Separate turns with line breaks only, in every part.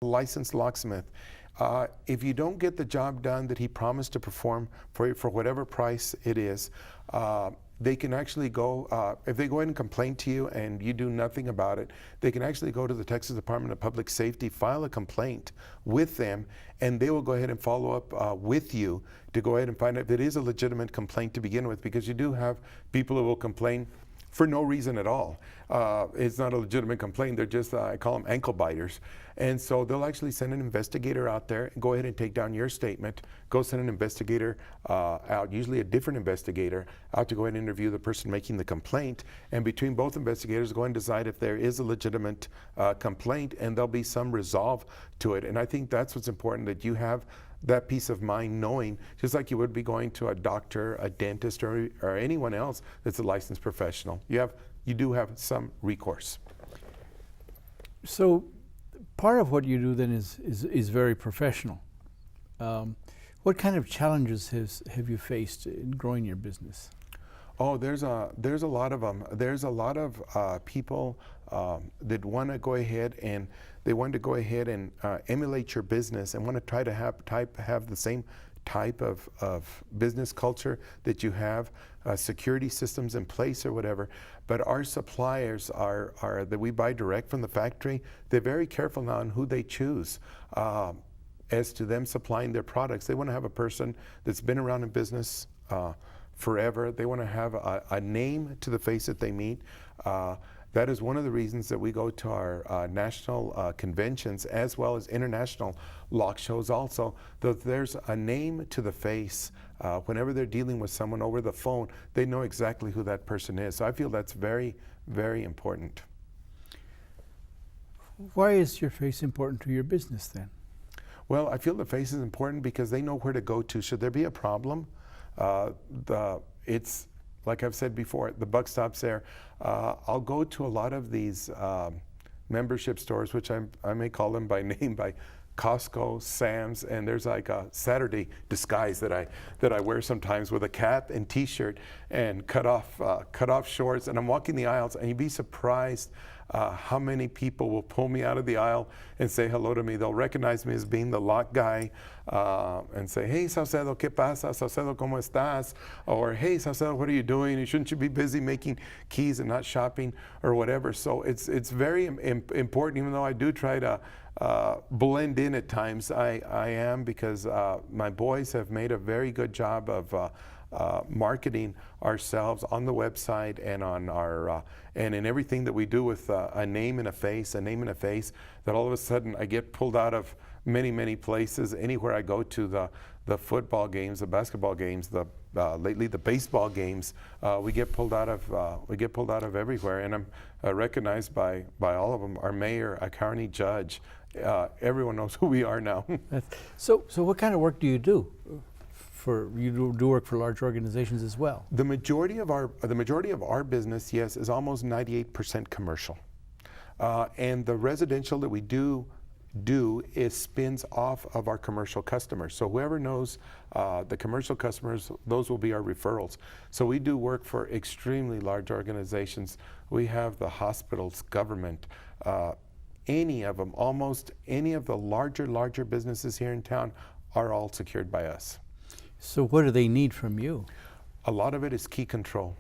licensed locksmith. If you don't get the job done that he promised to perform for whatever price it is, they can actually go, if they go ahead and complain to you and you do nothing about it, they can actually go to the Texas Department of Public Safety, file a complaint with them, and they will go ahead and follow up with you to go ahead and find out if it is a legitimate complaint to begin with, because you do have people who will complain for no reason at all. It's not a legitimate complaint. They're just, I call them ankle biters. And so they'll actually send an investigator out there and go ahead and take down your statement, go send an investigator out, usually a different investigator, out to go ahead and interview the person making the complaint. And between both investigators, go and decide if there is a legitimate complaint, and there'll be some resolve to it. And I think that's what's important, that you have that peace of mind knowing, just like you would be going to a doctor, a dentist, or anyone else that's a licensed professional. You do have some recourse.
So part of what you do then is very professional. What kind of challenges have you faced in growing your business?
Oh, there's a lot of them. There's a lot of people that want to go ahead and emulate your business and want to try to have the same type of business culture that you have, security systems in place or whatever. But our suppliers are that we buy direct from the factory. They're very careful now on who they choose as to them supplying their products. They want to have a person that's been around in business forever. They want to have a name to the face that they meet. That is one of the reasons that we go to our national conventions as well as international lock shows also. That there's a name to the face. Whenever they're dealing with someone over the phone, they know exactly who that person is. So I feel that's very, very important.
Why is your face important to your business then?
Well, I feel the face is important because they know where to go to. Should there be a problem, it's like I've said before, the buck stops there. I'll go to a lot of these membership stores, which I may call them by name, by Costco, Sam's, and there's like a Saturday disguise that I wear sometimes with a cap and T-shirt and cut off shorts, and I'm walking the aisles, and you'd be surprised how many people will pull me out of the aisle and say hello to me. They'll recognize me as being the lock guy and say, "Hey, Saucedo, ¿qué pasa? Saucedo, ¿cómo estás?" Or, "Hey, Saucedo, what are you doing? Shouldn't you be busy making keys and not shopping?" or whatever. So it's very important, even though I do try to blend in at times. I am, because my boys have made a very good job of marketing ourselves on the website and on our and in everything that we do with a name and a face, that all of a sudden I get pulled out of many places. Anywhere I go to, the football games, the basketball games, lately the baseball games, we get pulled out of everywhere, and I'm recognized by all of them. Our mayor, our county judge, everyone knows who we are now.
So what kind of work do you do? You do work for large organizations as well.
The majority of our business, yes, is almost 98% commercial, and the residential that we do is spins off of our commercial customers. So whoever knows the commercial customers, those will be our referrals. So we do work for extremely large organizations. We have the hospitals, government, any of them, almost any of the larger businesses here in town are all secured by us.
So what do they need from you?
A lot of it is key control.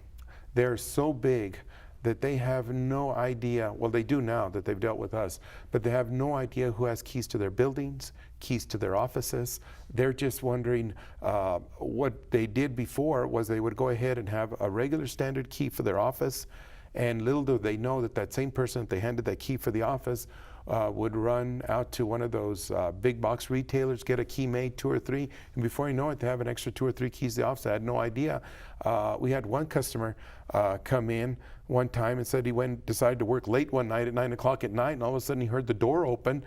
They're so big that they have no idea, well, they do now that they've dealt with us, but they have no idea who has keys to their buildings, keys to their offices. They're just wondering, what they did before was they would go ahead and have a regular standard key for their office, and little do they know that same person that they handed that key for the office would run out to one of those big box retailers, get a key made, 2 or 3, and before you know it, they have an extra 2 or 3 keys to the office. I had no idea. We had one customer come in one time and said he decided to work late one night at 9 o'clock at night, and all of a sudden he heard the door open,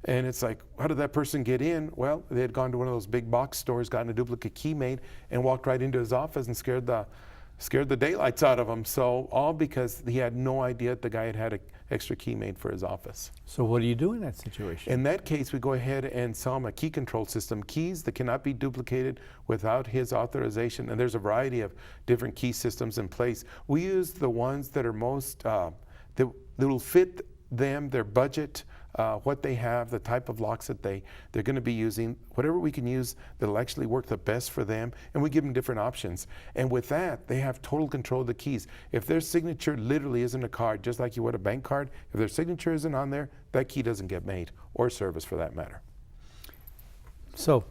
and it's like, how did that person get in? Well, they had gone to one of those big box stores, gotten a duplicate key made, and walked right into his office and scared the daylights out of him. So all because he had no idea the guy had an extra key made for his office.
So what do you do in that situation?
In that case, we go ahead and sell him a key control system, keys that cannot be duplicated without his authorization. And there's a variety of different key systems in place. We use the ones that are most, that will fit them, their budget, what they have, the type of locks that they're going to be using, whatever we can use that'll actually work the best for them, and we give them different options. And with that, they have total control of the keys. If their signature literally isn't a card, just like you would a bank card, if their signature isn't on there, that key doesn't get made, or service for that matter.
So,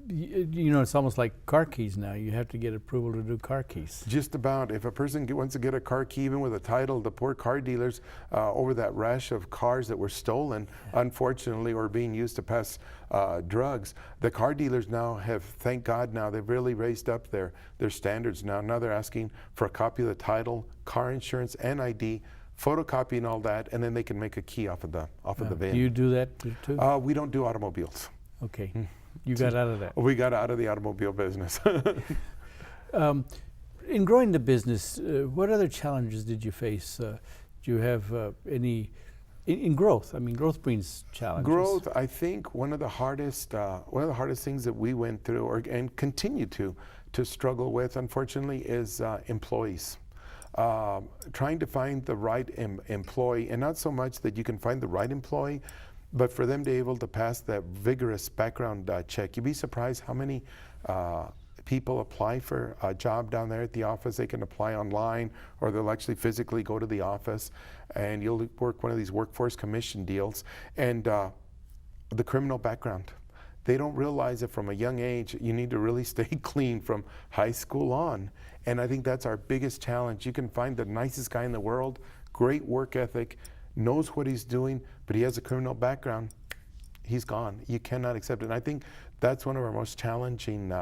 you know, it's almost like car keys now. You have to get approval to do car keys.
Just about. If a person wants to get a car key, even with a title, the poor car dealers, over that rash of cars that were stolen, unfortunately, or being used to pass drugs, the car dealers now have, thank God now, they've really raised up their standards now. Now they're asking for a copy of the title, car insurance, and ID, photocopying all that, and then they can make a key off of the VIN.
Do you do that too?
We don't do automobiles.
Okay. You got out of that.
We got out of the automobile business.
In growing the business, what other challenges did you face? Do you have any in growth? I mean, growth brings challenges.
Growth, I think, one of the hardest things that we went through, and continue to struggle with, unfortunately, is employees. Trying to find the right employee, and not so much that you can find the right employee, but for them to be able to pass that vigorous background check. You'd be surprised how many people apply for a job down there at the office. They can apply online, or they'll actually physically go to the office, and you'll work one of these workforce commission deals. And the criminal background. They don't realize that from a young age, you need to really stay clean from high school on. And I think that's our biggest challenge. You can find the nicest guy in the world, great work ethic, knows what he's doing, but he has a criminal background, he's gone. You cannot accept it. And I think that's one of our most challenging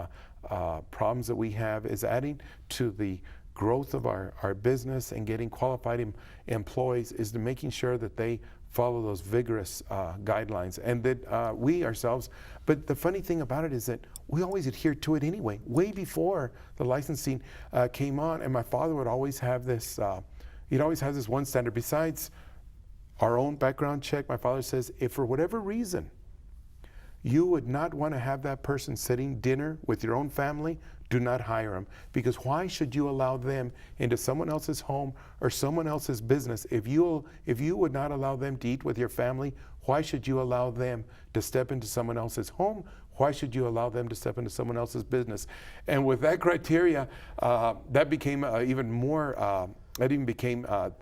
problems that we have, is adding to the growth of our business and getting qualified employees, is to making sure that they follow those vigorous guidelines, and that we ourselves, but the funny thing about it is that we always adhere to it anyway, way before the licensing came on. And my father would always have this, he'd always have this one standard. Besides our own background check, my father says, if for whatever reason you would not want to have that person sitting dinner with your own family, do not hire them. Because why should you allow them into someone else's home or someone else's business? If you would not allow them to eat with your family, why should you allow them to step into someone else's home? Why should you allow them to step into someone else's business? And with that criteria, that became even more, that even became a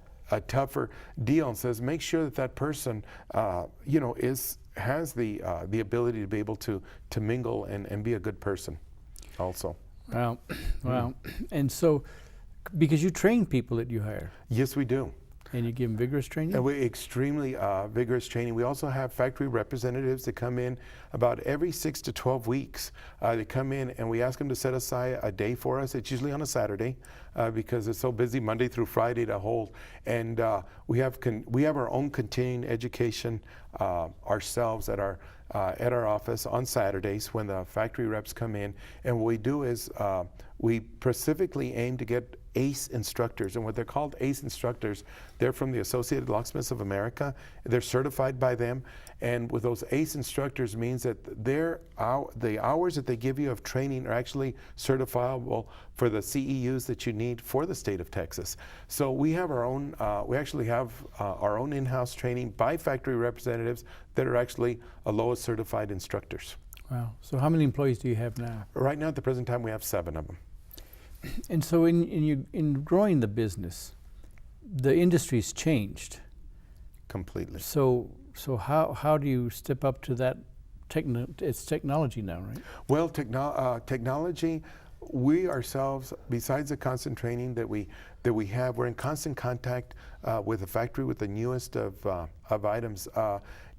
tougher deal, and says make sure that that person, has the ability to be able to mingle and be a good person also.
Wow. Wow. And so, because you train people that you hire.
Yes, we do.
And you give them vigorous training?
And we extremely vigorous training. We also have factory representatives that come in about every 6 to 12 weeks. They come in and we ask them to set aside a day for us. It's usually on a Saturday because it's so busy Monday through Friday to hold. And we have our own continuing education ourselves at our office on Saturdays when the factory reps come in. And what we do is we specifically aim to get ACE instructors, and what they're called ACE instructors, they're from the Associated Locksmiths of America. They're certified by them, and with those ACE instructors means that the hours that they give you of training are actually certifiable for the CEUs that you need for the state of Texas. So we have our own, we actually have our own in-house training by factory representatives that are actually ALOA certified instructors.
Wow. So how many employees do you have now?
Right now at the present time we have 7 of them.
And so in growing the business, the industry's changed.
Completely.
So how do you step up to that? It's technology now, right?
Well, technology, we ourselves, besides the constant training that we have, we're in constant contact with the factory with the newest of items.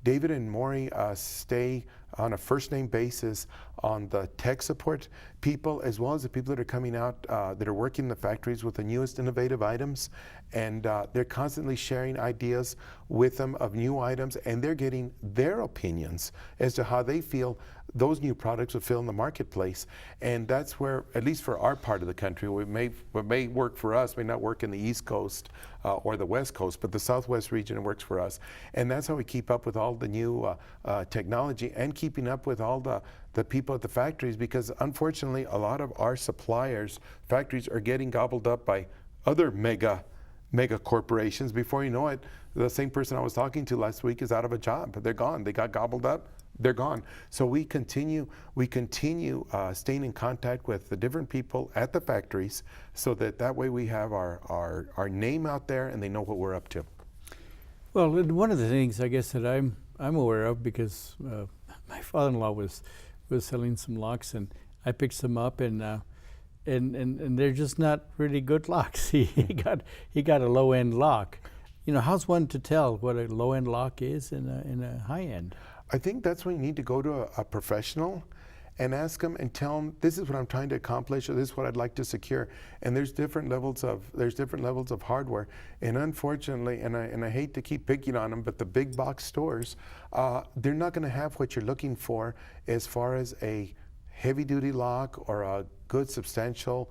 David and Maury stay on a first name basis on the tech support people, as well as the people that are coming out that are working in the factories with the newest innovative items. And they're constantly sharing ideas with them of new items, and they're getting their opinions as to how they feel those new products will fill in the marketplace. And that's where, at least for our part of the country, what may work for us may not work in the East Coast or the West Coast, but the Southwest region works for us. And that's how we keep up with all the new technology and keeping up with all the people at the factories, because unfortunately a lot of our factories are getting gobbled up by other mega corporations. Before you know it, The same person I was talking to last week is out of a job. They're gone. They got gobbled up. They're gone. So we continue staying in contact with the different people at the factories, so that way we have our name out there and they know what we're up to.
Well, and one of the things I guess that I'm aware of, because my father-in-law was selling some locks, and I picked some up, and they're just not really good locks. He got a low-end lock. You know, how's one to tell what a low-end lock is in a high-end?
I think that's when you need to go to a professional and ask them and tell them, this is what I'm trying to accomplish, or this is what I'd like to secure. And there's different levels of hardware. And unfortunately, and I hate to keep picking on them, but the big box stores, they're not going to have what you're looking for as far as a heavy duty lock or a good substantial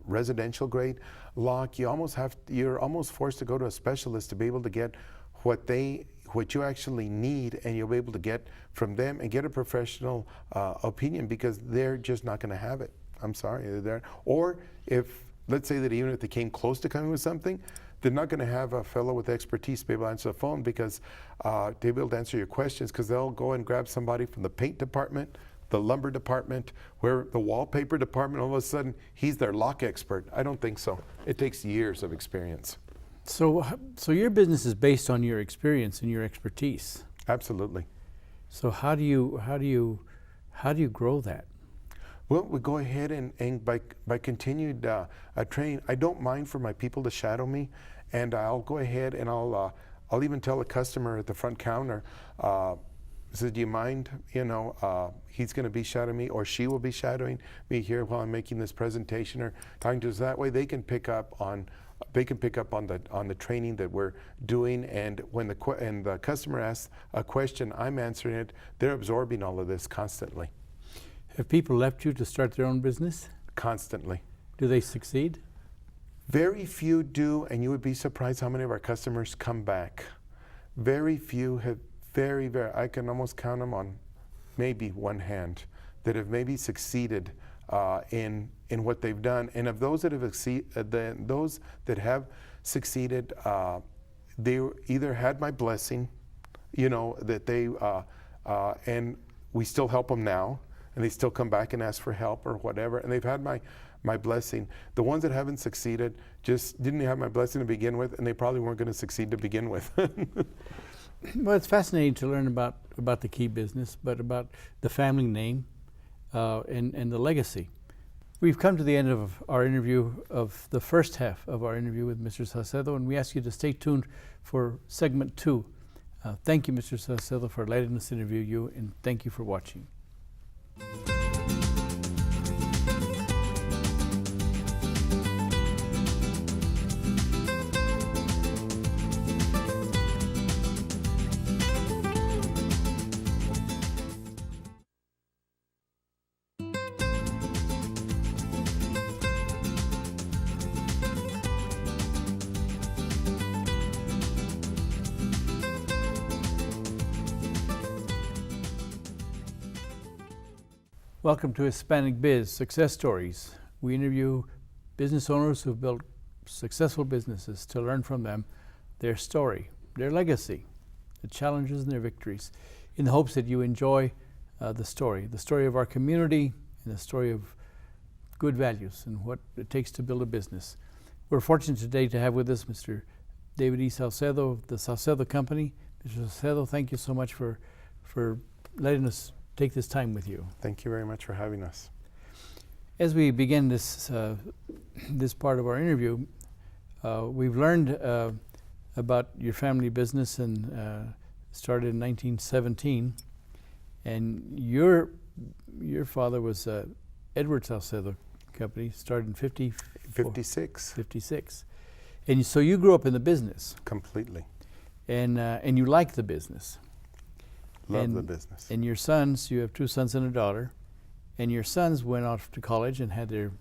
residential grade lock. You're almost forced to go to a specialist to be able to get what you actually need, and you'll be able to get from them and get a professional opinion, because they're just not going to have it. I'm sorry, they're there. Or let's say that even if they came close to coming with something, they're not going to have a fellow with expertise to be able to answer the phone, because they'll be able to answer your questions, because they'll go and grab somebody from the paint department, the lumber department, where the wallpaper department, all of a sudden he's their lock expert. I don't think so. It takes years of experience.
So your business is based on your experience and your expertise.
Absolutely.
So how do you grow that?
Well, we go ahead and by continued training, I don't mind for my people to shadow me, and I'll go ahead and I'll even tell a customer at the front counter, says, do you mind, he's going to be shadowing me, or she will be shadowing me here while I'm making this presentation or talking to us. That way they can pick up on the training that we're doing, and when the customer asks a question, I'm answering it. They're absorbing all of this constantly.
Have people left you to start their own business?
Constantly.
Do they succeed?
Very few do, and you would be surprised how many of our customers come back. Very few have, very, I can almost count them on maybe one hand, that have maybe succeeded in what they've done. And of those that have succeeded, they either had my blessing, that they and we still help them now, and they still come back and ask for help or whatever, and they've had my blessing. The ones that haven't succeeded just didn't have my blessing to begin with, and they probably weren't going to succeed to begin with.
Well, it's fascinating to learn about the key business, but about the family name and the legacy. We've come to the end of our interview, of the first half of our interview with Mr. Saucedo, and we ask you to stay tuned for segment 2. Thank you, Mr. Saucedo, for letting us interview you, and thank you for watching. Welcome to Hispanic Biz Success Stories. We interview business owners who've built successful businesses to learn from them, their story, their legacy, the challenges and their victories, in the hopes that you enjoy the story of our community, and the story of good values and what it takes to build a business. We're fortunate today to have with us Mr. David E. Saucedo of the Saucedo Company. Mr. Saucedo, thank you so much for letting us take this time with you.
Thank you very much for having us.
As we begin this part of our interview, we've learned about your family business, and started in 1917, and your father was Edward Saucedo Company, started in 56. And so you grew up in the business.
Completely.
And you like the business.
Love the business.
And your sons, you have 2 sons and a daughter, and your sons went off to college and had a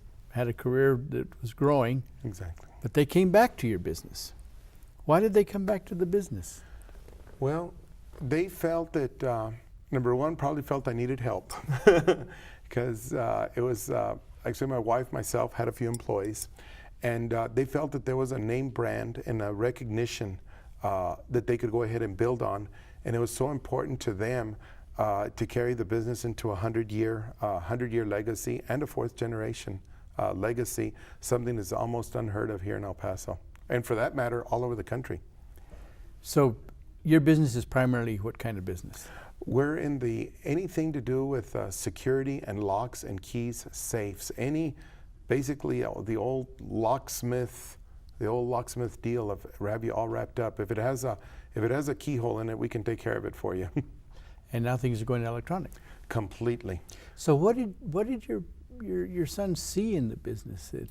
career that was growing.
Exactly.
But they came back to your business. Why did they come back to the business?
Well, they felt that, number one, probably felt I needed help, because it was, actually my wife, myself, had a few employees, and they felt that there was a name brand and a recognition that they could go ahead and build on. And it was so important to them to carry the business into a 100-year legacy and a fourth generation legacy, something that's almost unheard of here in El Paso. And for that matter, all over the country.
So your business is primarily what kind of business?
We're in anything to do with security and locks and keys, safes, basically the old locksmith deal of have you all wrapped up. If it has a keyhole in it, we can take care of it for you.
And now things are going electronic.
Completely.
So what did your son see in the business, in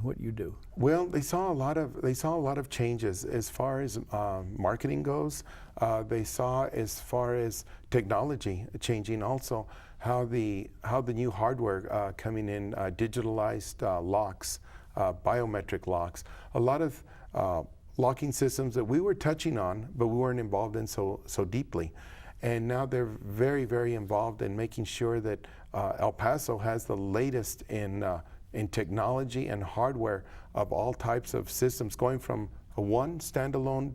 what you do?
Well, they saw a lot of changes as far as marketing goes. They saw as far as technology changing, also how the new hardware coming in, digitalized locks, biometric locks, a lot of locking systems that we were touching on, but we weren't involved in so deeply. And now they're very, very involved in making sure that El Paso has the latest in technology and hardware of all types of systems, going from one standalone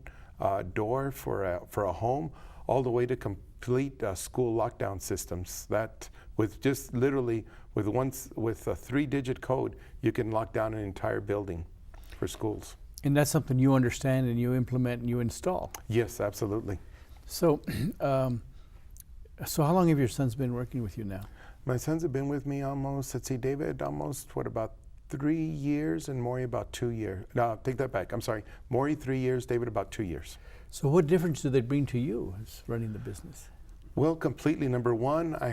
door for a home, all the way to complete school lockdown systems. That with just literally with a 3-digit code, you can lock down an entire building for schools.
And that's something you understand and you implement and you install?
Yes, absolutely.
So, so how long have your sons been working with you now?
My sons have been with me almost, let's see, David, about 3 years, and Maury about 2 years. No, take that back. I'm sorry. Maury 3 years, David about 2 years.
So what difference do they bring to you as running the business?
Well, completely. Number one, I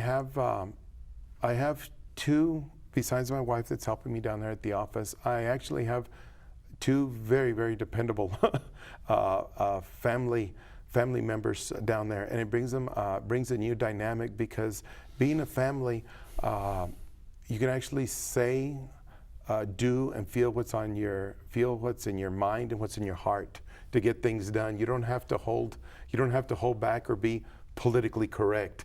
have two, besides my wife that's helping me down there at the office, I actually have two very, very dependable family members down there, and it brings a new dynamic, because being a family, you can actually say, do, and feel what's in your mind and what's in your heart to get things done. You don't have to hold back or be politically correct,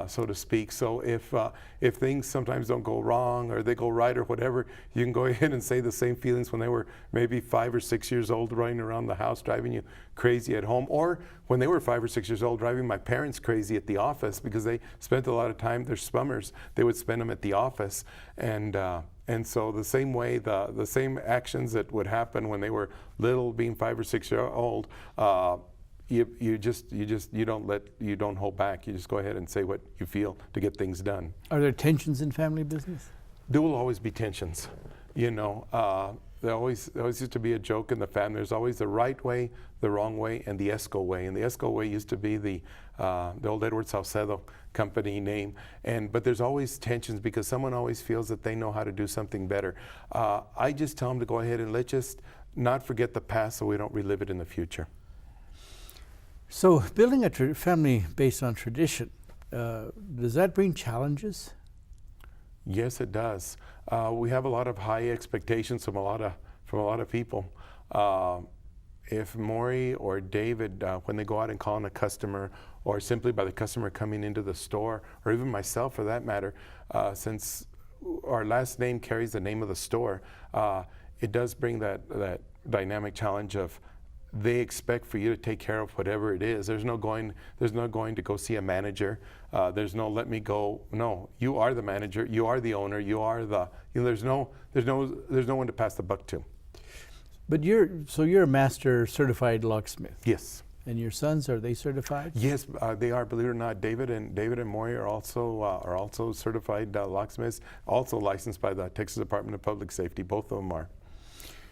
so to speak. So if things sometimes don't go wrong or they go right or whatever, you can go ahead and say the same feelings when they were maybe 5 or 6 years old, running around the house driving you crazy at home, or when they were 5 or 6 years old driving my parents crazy at the office, because they spent a lot of time, they're spummers, they would spend them at the office. And so the same way, the same actions that would happen when they were little, being 5 or 6 years old, you don't hold back. You just go ahead and say what you feel to get things done.
Are there tensions in family business?
There will always be tensions. You know, there always used to be a joke in the family. There's always the right way, the wrong way, and the ESCO way. And the ESCO way used to be the old Edward Saucedo company name. But there's always tensions, because someone always feels that they know how to do something better. I just tell them to go ahead and let's just not forget the past so we don't relive it in the future.
So building a family based on tradition, does that bring challenges?
Yes, it does. We have a lot of high expectations from a lot of people. If Maury or David, when they go out and call on a customer, or simply by the customer coming into the store, or even myself for that matter, since our last name carries the name of the store, it does bring that dynamic challenge of, they expect for you to take care of whatever it is. There's no going to go see a manager. There's no let me go. No, you are the manager. You are the owner. You are the. You know, there's no one to pass the buck to.
But you're a master certified locksmith.
Yes.
And your sons, are they certified?
Yes, they are. Believe it or not, David and Maury are also certified locksmiths, also licensed by the Texas Department of Public Safety. Both of them are.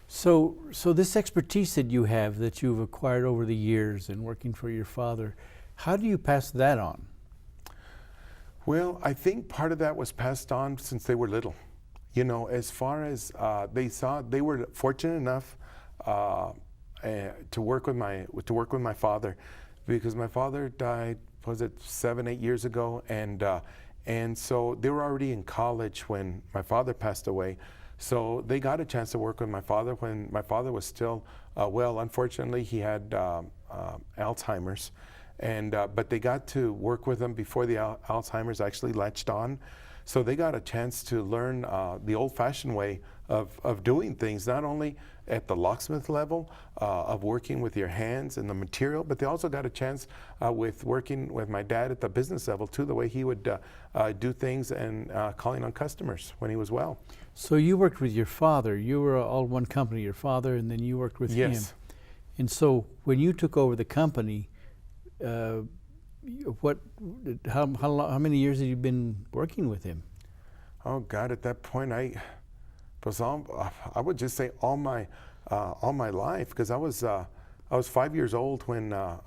So this expertise that you have, that you've acquired over the years in working for your father, how do you pass that on?
Well, I think part of that was passed on since they were little. You know, as far as they were fortunate enough to work with my father, because my father died, was it 7-8 years ago, and so they were already in college when my father passed away. So they got a chance to work with my father when my father was still well. Unfortunately, he had Alzheimer's, but they got to work with him before the Alzheimer's actually latched on. So they got a chance to learn the old-fashioned way of doing things, not only at the locksmith level of working with your hands and the material, but they also got a chance with working with my dad at the business level too, the way he would do things and calling on customers when he was well.
So you worked with your father. You were all one company, your father, and then you worked with him.
Yes.
And so when you took over the company, how many years had you been working with him?
Oh God! At that point, I would just say all my life, because I was 5 years old when I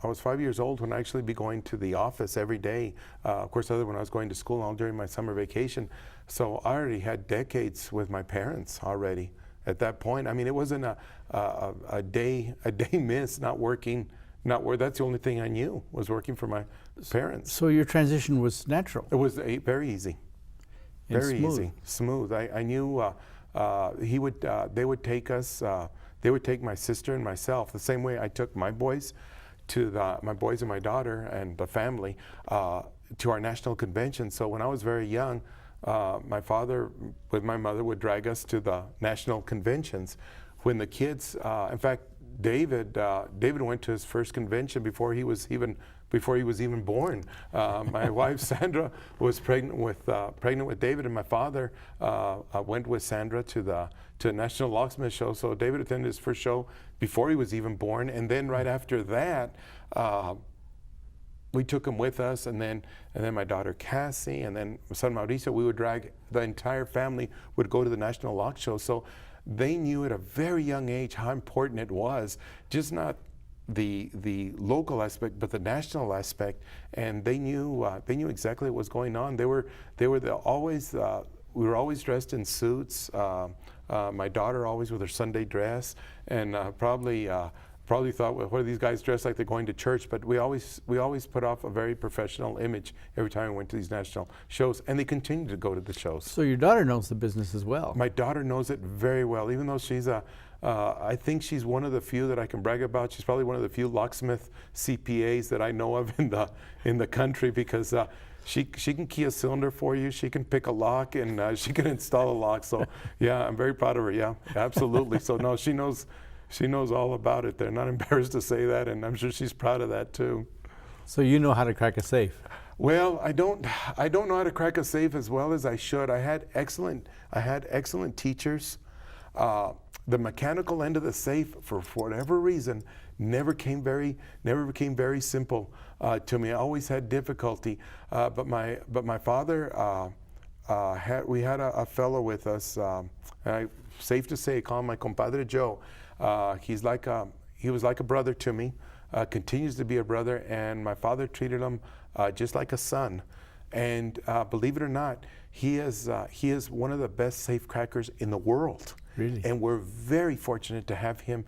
actually be going to the office every day. Of course, other when I was going to school all during my summer vacation. So I already had decades with my parents already. At that point, I mean, it wasn't a day miss not working. That's the only thing I knew was working for my parents.
So your transition was natural.
It was very easy, very easy, smooth. I knew they would take us. They would take my sister and myself the same way I took my boys my boys and my daughter and the family to our national convention. So when I was very young, my father with my mother would drag us to the national conventions. When the kids, in fact, David went to his first convention before he was even born. My wife Sandra was pregnant with David, and my father went with Sandra to the National Locksmith show. So David attended his first show before he was even born, and then right after that, we took him with us, and then my daughter Cassie, and then my son Mauricio. We would drag the entire family would go to the National Lock show. So they knew at a very young age how important it was, just not the local aspect, but the national aspect, and they knew exactly what was going on. We were always dressed in suits. My daughter always with her Sunday dress, and probably thought, well, what are these guys dressed like they're going to church? But we always put off a very professional image every time we went to these national shows, and they continue to go to the shows.
So your daughter knows the business as well.
My daughter knows it very well, even though she's I think she's one of the few that I can brag about. She's probably one of the few locksmith CPAs that I know of in the country, because she can key a cylinder for you, she can pick a lock, and she can install a lock. So yeah, I'm very proud of her. Yeah, absolutely. So no, she knows all about it. They're not embarrassed to say that, and I'm sure she's proud of that too.
So you know how to crack a safe?
Well, I don't know how to crack a safe as well as I should. I had excellent teachers. The mechanical end of the safe, for whatever reason, never became very simple to me. I always had difficulty. But my father we had a fellow with us. Safe to say, call him my compadre Joe. He was like a brother to me. Continues to be a brother, and my father treated him just like a son. And believe it or not, he is one of the best safe crackers in the world.
Really?
And we're very fortunate to have him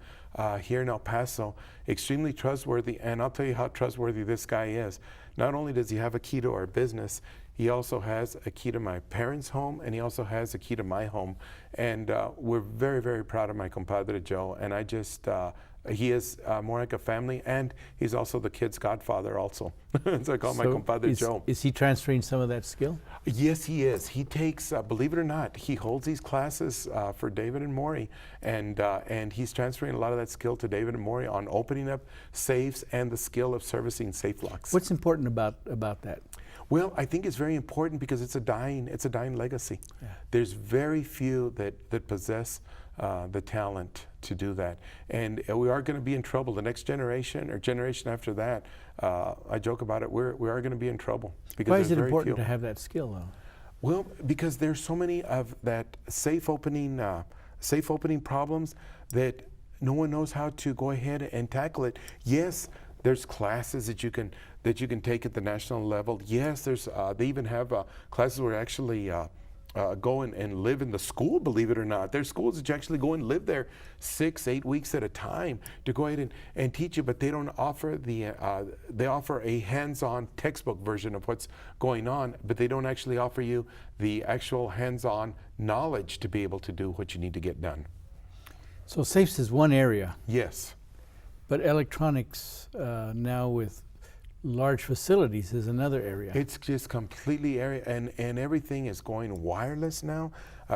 here in El Paso. Extremely trustworthy, and I'll tell you how trustworthy this guy is. Not only does he have a key to our business, he also has a key to my parents' home, and he also has a key to my home. And we're very, very proud of my compadre Joe. And I just, he is more like a family, and he's also the kid's godfather also. So I call him my compadre Joe.
Is he transferring some of that skill?
Yes, he is. He takes, believe it or not, he holds these classes for David and Maury, and he's transferring a lot of that skill to David and Maury on opening up safes and the skill of servicing safe locks.
What's important about that?
Well, I think it's very important because it's a dying legacy. Yeah. There's very few that possess the talent to do that, and we are going to be in trouble. The next generation or generation after that, I joke about it. We are going to be in trouble because
why is it important to have that skill, though?
Well, because there's so many of that safe opening problems that no one knows how to go ahead and tackle it. Yes, there's classes that you can take at the national level. Yes, there's they even have classes where actually go and live in the school, believe it or not. There's schools that you actually go and live there 6-8 weeks at a time to go ahead and teach you, but they don't offer they offer a hands-on textbook version of what's going on, but they don't actually offer you the actual hands-on knowledge to be able to do what you need to get done.
So safes is one area.
Yes.
But electronics now with Large facilities is another area.
It's just completely area, and everything is going wireless now.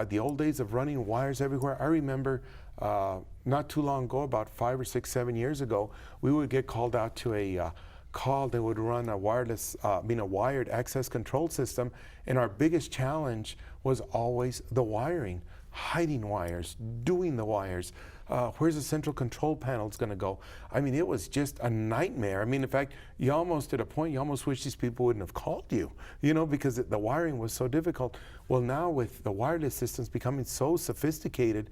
The old days of running wires everywhere. I remember not too long ago, about 5 or 6, 7 years ago, we would get called out to a call that would run a wireless, a wired access control system, and our biggest challenge was always the wiring, hiding wires, doing the wires. Where's the central control panels going to go? I mean, it was just a nightmare. I mean, in fact, you almost, at a point, you almost wish these people wouldn't have called you, because the wiring was so difficult. Well, now with the wireless systems becoming so sophisticated,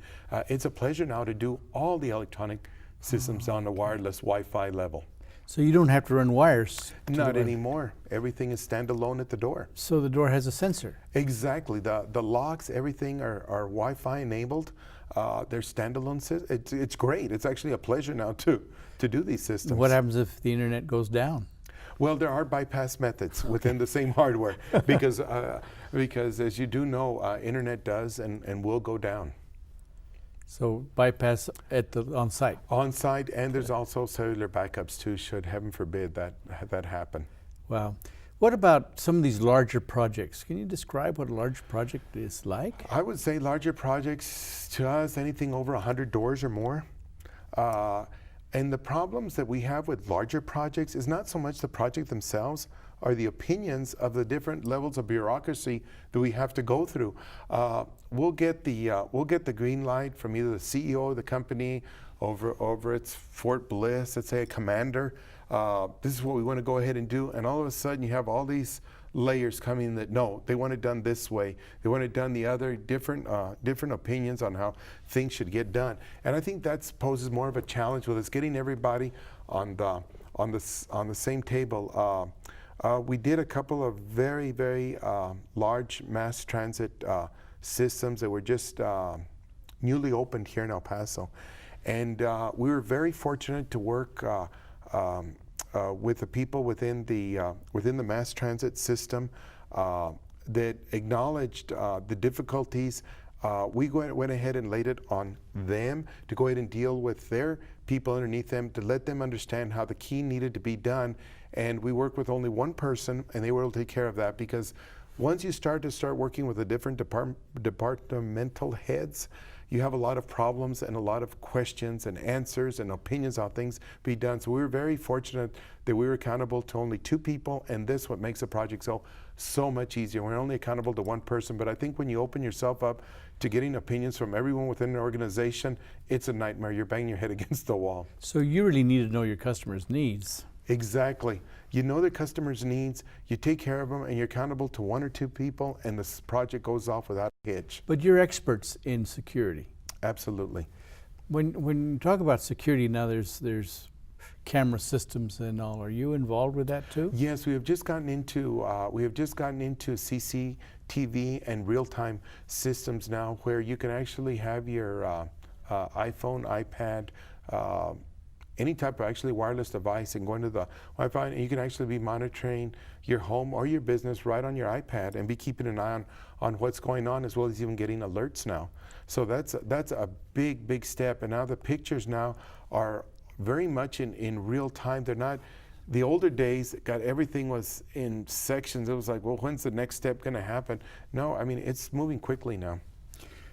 it's a pleasure now to do all the electronic systems on the wireless Wi-Fi level.
So you don't have to run wires?
Not anymore. Everything is standalone at the door.
So the door has a sensor?
Exactly. The locks, everything are Wi-Fi enabled. They're standalone. It's great. It's actually a pleasure now to do these systems.
What happens if the internet goes down?
Well, there are bypass methods within the same hardware because as you do know, internet does and will go down.
So bypass on site?
On site, and there's also cellular backups too, should heaven forbid that happen.
Wow. What about some of these larger projects? Can you describe what a large project is like?
I would say larger projects to us, anything over 100 doors or more. And the problems that we have with larger projects is not so much the project themselves or the opinions of the different levels of bureaucracy that we have to go through. We'll get the green light from either the CEO of the company over its Fort Bliss, let's say a commander. This is what we want to go ahead and do, and all of a sudden you have all these layers coming that no, they want it done this way, they want it done the other, different opinions on how things should get done. And I think that poses more of a challenge with us getting everybody on the same table. We did a couple of very, very large mass transit systems that were just newly opened here in El Paso. And we were very fortunate to work with the people within the mass transit system that acknowledged the difficulties. We went ahead and laid it on them to go ahead and deal with their people underneath them, to let them understand how the key needed to be done. And we worked with only one person, and they were able to take care of that, because once you start working with the different departmental heads, you have a lot of problems and a lot of questions and answers and opinions on things be done. So we were very fortunate that we were accountable to only 2 people, and this what makes the project so much easier. We're only accountable to one person, but I think when you open yourself up to getting opinions from everyone within an organization, it's a nightmare. You're banging your head against the wall.
So you really need to know your customers' needs.
Exactly. You know the customer's needs, you take care of them, and you're accountable to 1 or 2 people, and this project goes off without a hitch.
But you're experts in security.
Absolutely.
When you talk about security now, there's camera systems and all. Are you involved with that too?
Yes, we have just gotten into CCTV and real-time systems now, where you can actually have your iPhone, iPad, any type of actually wireless device, and go into the Wi-Fi, and you can actually be monitoring your home or your business right on your iPad and be keeping an eye on what's going on, as well as even getting alerts now. So that's a big step. And now the pictures now are very much in real time. They're not, the older days, everything was in sections. It was like, well, when's the next step going to happen? No, I mean, it's moving quickly now.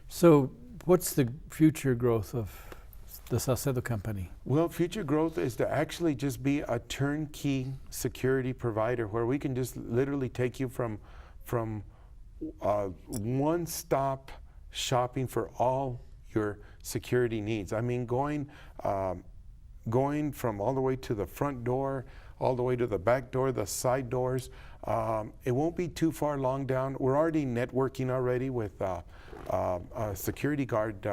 So what's the future growth of the Saucedo company?
Well, future growth is to actually just be a turnkey security provider, where we can just literally take you from one-stop shopping for all your security needs. I mean, going from all the way to the front door, all the way to the back door, the side doors. It won't be too far long down. We're already networking already with a security guard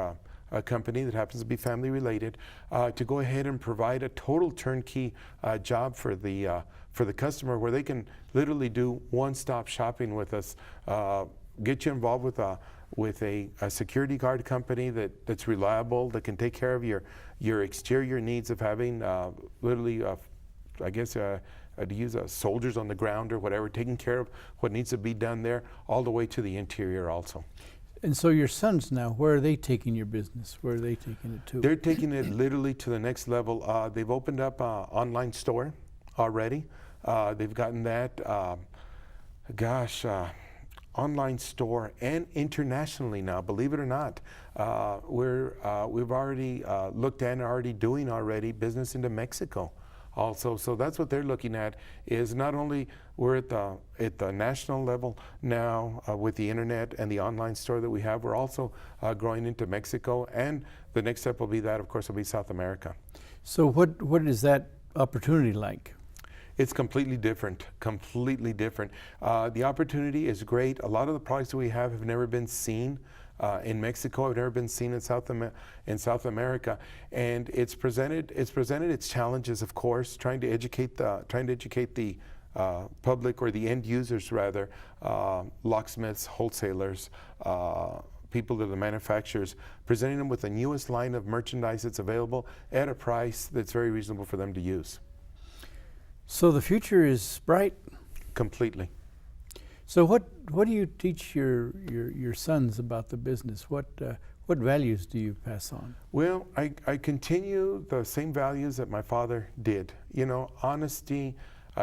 company that happens to be family related, to go ahead and provide a total turnkey job for the customer, where they can literally do one-stop shopping with us. Get you involved with a security guard company that's reliable, that can take care of your exterior needs of having literally, I guess, to use soldiers on the ground or whatever, taking care of what needs to be done there, all the way to the interior also.
And so your sons now, where are they taking your business? Where are they taking it to?
They're taking it literally to the next level. They've opened up an online store already. They've gotten that, online store, and internationally now, believe it or not. We've already looked at and already doing business into Mexico also. So that's what they're looking at, is not only we're at the national level now with the internet and the online store that we have, we're also growing into Mexico, and the next step will be that, of course, will be South America.
So what is that opportunity like?
It's completely different, completely different. The opportunity is great. A lot of the products that we have never been seen in Mexico, have never been seen in South America, and it's presented its challenges, of course, trying to educate the public, or the end users rather, locksmiths, wholesalers, people that are the manufacturers, presenting them with the newest line of merchandise that's available at a price that's very reasonable for them to use.
So the future is bright.
Completely.
So what do you teach your sons about the business? What values do you pass on?
Well, I continue the same values that my father did. You know, honesty,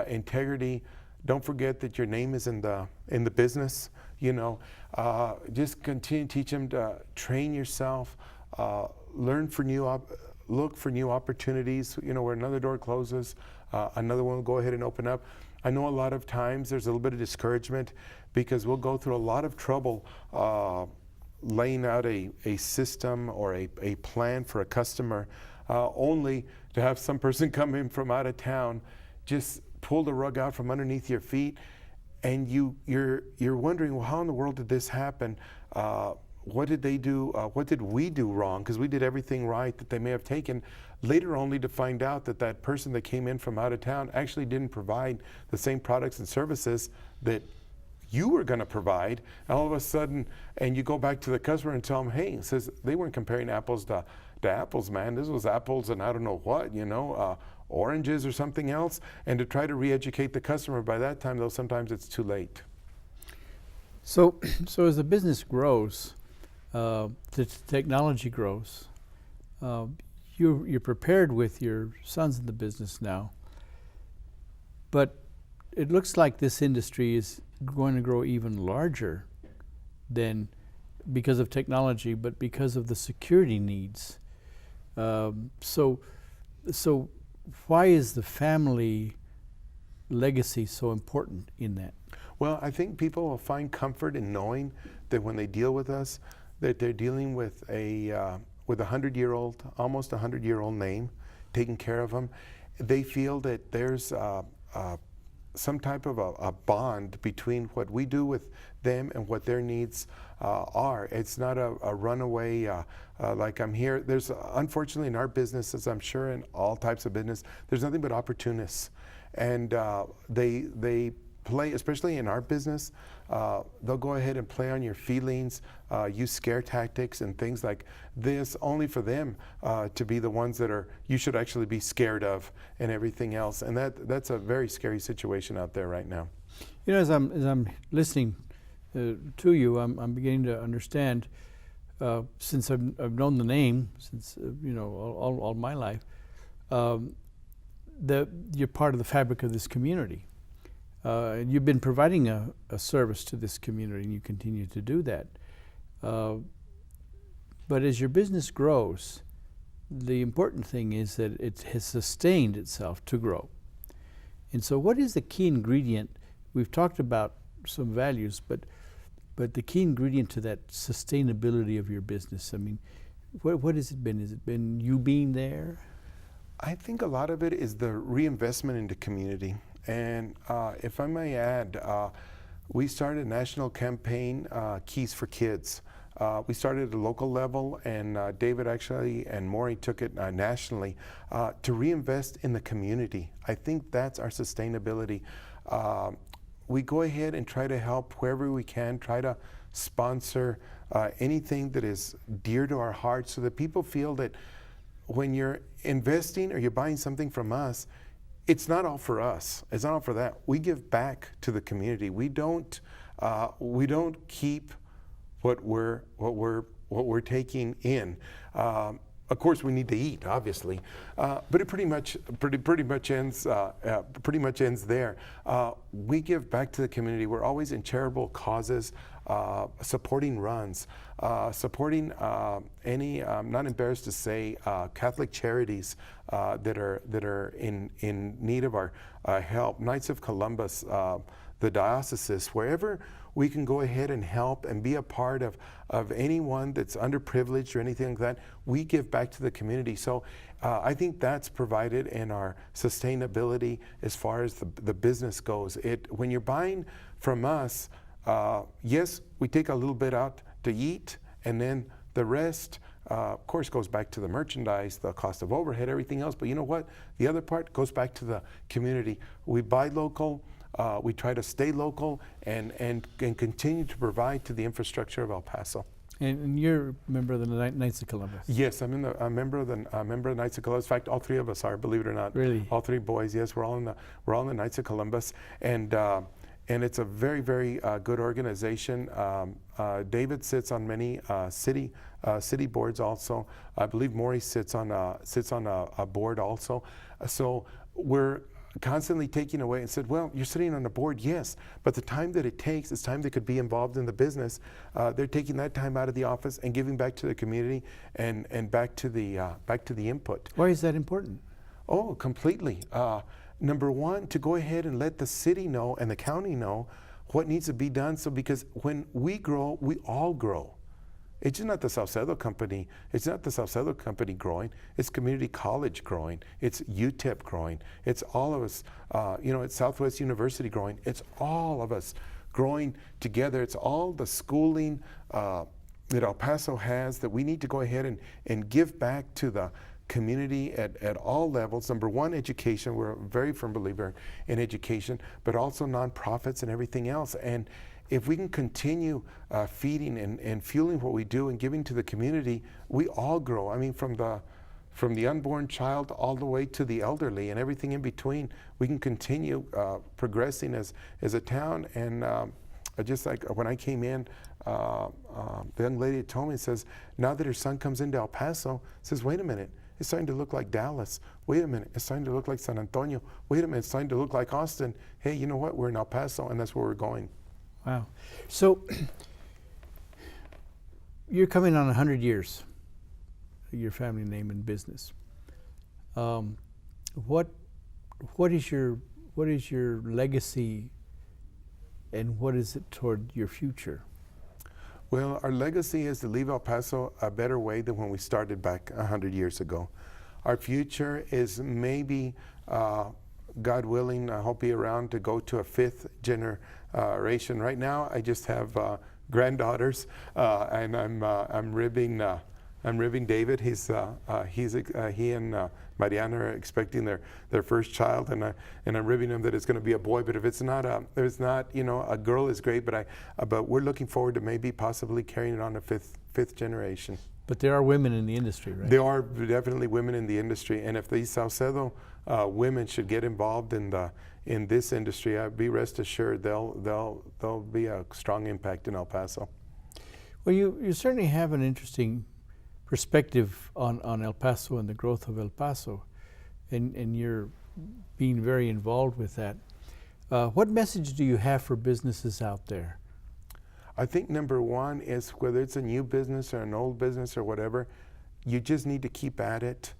integrity. Don't forget that your name is in the business. You know, just continue to teach them to train yourself, learn for look for new opportunities. You know, where another door closes, another one will go ahead and open up. I know a lot of times there's a little bit of discouragement, because we'll go through a lot of trouble laying out a system or a plan for a customer, only to have some person come in from out of town, just pull the rug out from underneath your feet, and you're wondering, well, how in the world did this happen? What did they do? What did we do wrong? Because we did everything right that they may have taken. Later, only to find out that that person that came in from out of town actually didn't provide the same products and services that you were going to provide. And all of a sudden, and you go back to the customer and tell them, hey, it says they weren't comparing apples to apples, man. This was apples and I don't know what, you know, oranges or something else. And to try to re-educate the customer, by that time, though, sometimes it's too late.
So as the business grows, the technology grows, you're prepared with your sons in the business now, but it looks like this industry is going to grow even larger than, because of technology, but because of the security needs. So why is the family legacy so important in that?
Well, I think people will find comfort in knowing that when they deal with us, that they're dealing with a 100-year-old, almost 100-year-old name, taking care of them. They feel that there's some type of a bond between what we do with them and what their needs are. It's not a runaway, like I'm here. There's, unfortunately, in our business, as I'm sure in all types of business, there's nothing but opportunists. And they play, especially in our business, they'll go ahead and play on your feelings, use scare tactics and things like this, only for them to be the ones that you should actually be scared of, and everything else. And that's a very scary situation out there right now.
You know, as I'm listening to you, I'm beginning to understand, since I've known the name since all my life, that you're part of the fabric of this community. You've been providing a service to this community, and you continue to do that. But as your business grows, the important thing is that it has sustained itself to grow. And so what is the key ingredient? We've talked about some values, but the key ingredient to that sustainability of your business, I mean, what has it been? Has it been you being there?
I think a lot of it is the reinvestment into community. And if I may add, we started a national campaign, Keys for Kids. We started at a local level, and David actually and Maury took it nationally to reinvest in the community. I think that's our sustainability. We go ahead and try to help wherever we can, try to sponsor anything that is dear to our hearts, so that people feel that when you're investing or you're buying something from us, it's not all for us. It's not all for that. We give back to the community. We don't keep what we're taking in. of course, we need to eat, obviously, but it pretty much ends there. We give back to the community. We're always in charitable causes, supporting runs, supporting any. I'm not embarrassed to say Catholic charities that are in need of our help. Knights of Columbus, the dioceses, wherever we can go ahead and help and be a part of anyone that's underprivileged or anything like that, we give back to the community. So I think that's provided in our sustainability as far as the business goes. When you're buying from us, yes, we take a little bit out to eat, and then the rest, of course, goes back to the merchandise, the cost of overhead, everything else. But you know what? The other part goes back to the community. We buy local. We try to stay local and continue to provide to the infrastructure of El Paso.
And you're a member of the Knights of Columbus.
Yes, I'm a member of the Knights of Columbus. In fact, all three of us are, believe it or not.
Really?
All three boys. Yes, we're all in the Knights of Columbus, and it's a very, very good organization. David sits on many city boards also. I believe Maury sits on a board also. So we're constantly taking away and said, well, you're sitting on a board, yes, but the time that it takes is time they could be involved in the business. They're taking that time out of the office and giving back to the community and back to the input.
Why is that important?
Oh, completely. Number one, to go ahead and let the city know and the county know what needs to be done. So because when we grow, we all grow. It's not the Saucedo company. It's not the Saucedo company growing. It's community college growing. It's UTEP growing. It's all of us. It's Southwest University growing. It's all of us growing together. It's all the schooling that El Paso has that we need to go ahead and give back to the community at all levels. Number one, education. We're a very firm believer in education, but also nonprofits and everything else. And if we can continue feeding and fueling what we do and giving to the community, we all grow. I mean, from the unborn child all the way to the elderly and everything in between, we can continue progressing as a town. And just like when I came in, the young lady told me, says, now that her son comes into El Paso, says, wait a minute, it's starting to look like Dallas. Wait a minute, it's starting to look like San Antonio. Wait a minute, it's starting to look like Austin. Hey, you know what? We're in El Paso, and that's where we're going.
Wow. So you're coming on 100 years, your family name and business. What is your legacy, and what is it toward your future?
Well, our legacy is to leave El Paso a better way than when we started back 100 years ago. Our future is maybe, God willing, I hope be around to go to a fifth generation. Right now, I just have granddaughters, and I'm ribbing David. He and Mariana are expecting their first child, and I'm ribbing him that it's going to be a boy. But if it's not a girl is great. But we're looking forward to maybe possibly carrying it on a fifth generation.
But there are women in the industry, right?
There are definitely women in the industry, and if these Saucedo women should get involved in this industry, be rest assured they'll be a strong impact in El Paso.
Well, you certainly have an interesting perspective on El Paso and the growth of El Paso, and you're being very involved with that. What message do you have for businesses out there?
I think number one is, whether it's a new business or an old business or whatever, you just need to keep at it.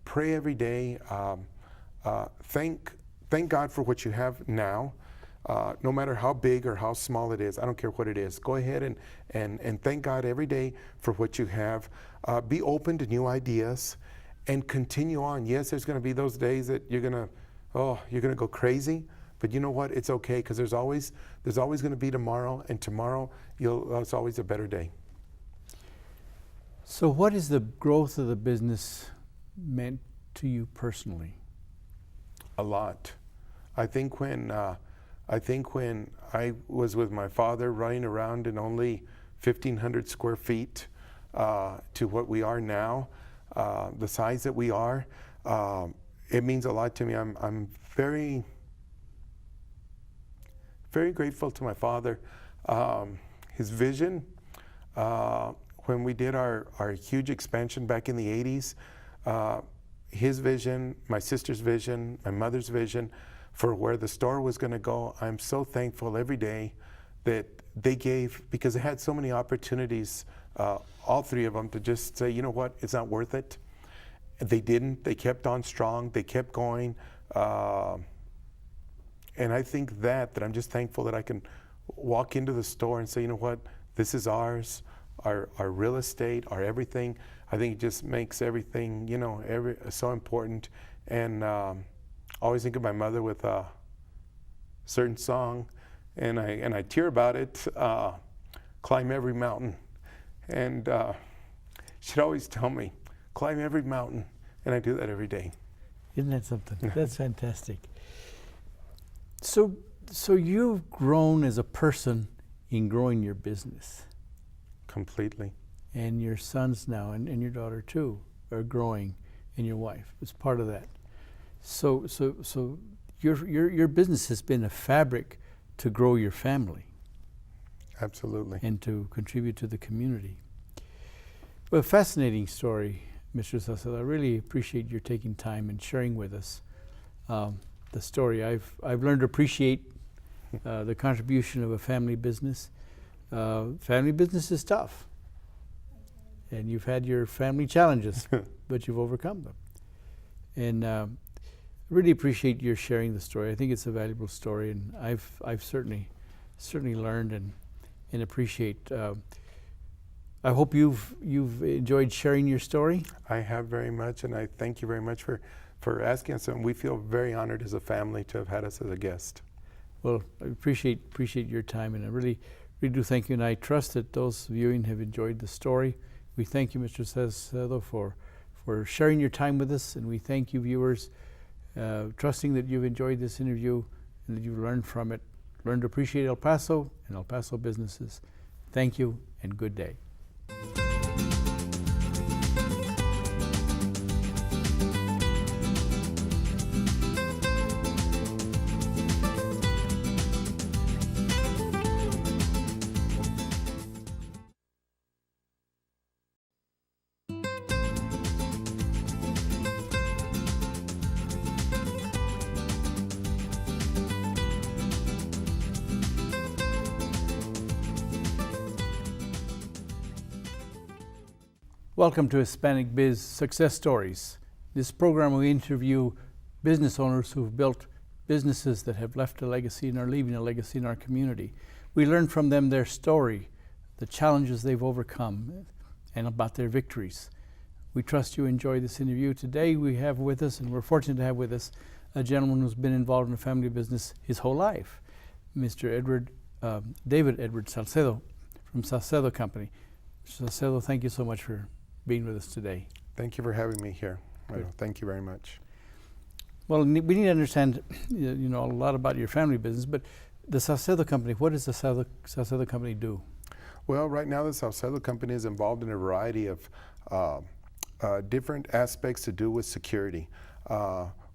Pray every day. Thank God for what you have now. No matter how big or how small it is, I don't care what it is. Go ahead and thank God every day for what you have. Be open to new ideas and continue on. Yes, there's going to be those days that you're going to go crazy. But you know what? It's okay, because there's always going to be tomorrow, and tomorrow it's always a better day.
So what is the growth of the business meant to you personally?
A lot. I think when I was with my father running around in only 1,500 square feet to what we are now, the size that we are, it means a lot to me. I'm very, very grateful to my father. His vision, when we did our huge expansion back in the 80s, his vision, my sister's vision, my mother's vision for where the store was going to go, I'm so thankful every day that they gave, because they had so many opportunities, all three of them, to just say, you know what, it's not worth it. They didn't. They kept on strong. They kept going. And I think that I'm just thankful that I can walk into the store and say, you know what, this is ours, our real estate, our everything. I think it just makes everything, you know, so important. And I always think of my mother with a certain song, and I tear about it, climb every mountain. And she'd always tell me, climb every mountain, and I do that every day.
Isn't that something? That's fantastic. So you've grown as a person in growing your business.
Completely.
And your sons now, and your daughter too, are growing, and your wife is part of that. So your business has been a fabric to grow your family.
Absolutely.
And to contribute to the community. Well, fascinating story, Mr. Saucedo. I really appreciate your taking time and sharing with us the story. I've learned to appreciate the contribution of a family business. Family business is tough, and you've had your family challenges, but you've overcome them. And I really appreciate your sharing the story. I think it's a valuable story, and I've certainly learned and appreciate. I hope you've enjoyed sharing your story.
I have very much, and I thank you very much for asking us, and we feel very honored as a family to have had us as a guest.
Well, I appreciate your time, and I really do thank you, and I trust that those viewing have enjoyed the story. We thank you, Mr. Saucedo, for sharing your time with us, and we thank you, viewers, trusting that you've enjoyed this interview and that you've learned from it, learned to appreciate El Paso and El Paso businesses. Thank you, and good day. Welcome to Hispanic Biz Success Stories. This program we interview business owners who've built businesses that have left a legacy and are leaving a legacy in our community. We learn from them their story, the challenges they've overcome, and about their victories. We trust you enjoy this interview. Today we have with us, and we're fortunate to have with us, a gentleman who's been involved in a family business his whole life, Mr. David Edward Saucedo from Saucedo Company. Mr. Saucedo, thank you so much for being with us today.
Thank you for having me here. Thank you very much.
Well, we need to understand, you know, a lot about your family business, but the Saucedo Company, what does the Saucedo Company do?
Well, right now the Saucedo Company is involved in a variety of different aspects to do with security.